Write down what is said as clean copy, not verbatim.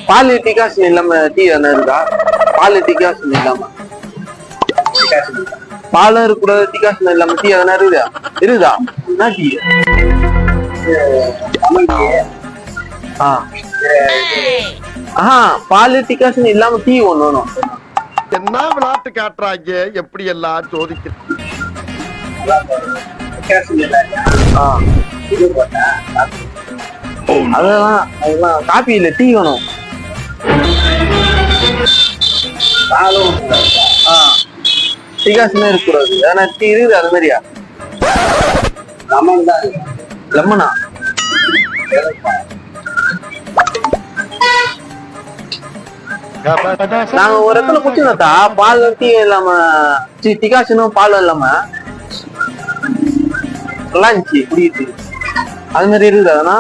பால் decoction இல்லாம tea என்ன இருக்கா? பால் டிகாஷன் இல்லாம பாலும் இருக்கக்கூடாது, டிகாஷன் இல்லாம டீ எதனா இருக்குதா? இருக்குதா? என்ன டீ? பால் டிகாஷன் இல்லாம டீ ஒண்ணு வேணும். என்ன விளையாட்டு காட்டுறாங்க, எப்படி எல்லாம் சோதிக்க. அதெல்லாம் காபி இல்ல, டீ வேணும். டிகாஷன் இருக்கக்கூடாது, ஆனா டீ இருக்குது. அது மாதிரியா? லெமனா? நாங்க ஒரு இடத்துல குடிச்சோம்டா, பால் டீ இல்லாம, டிகாஷனும் பாலும் இல்லாம நல்லா இருந்துச்சு குடிக்கிறது. அது மாதிரி இருக்குது. அதனா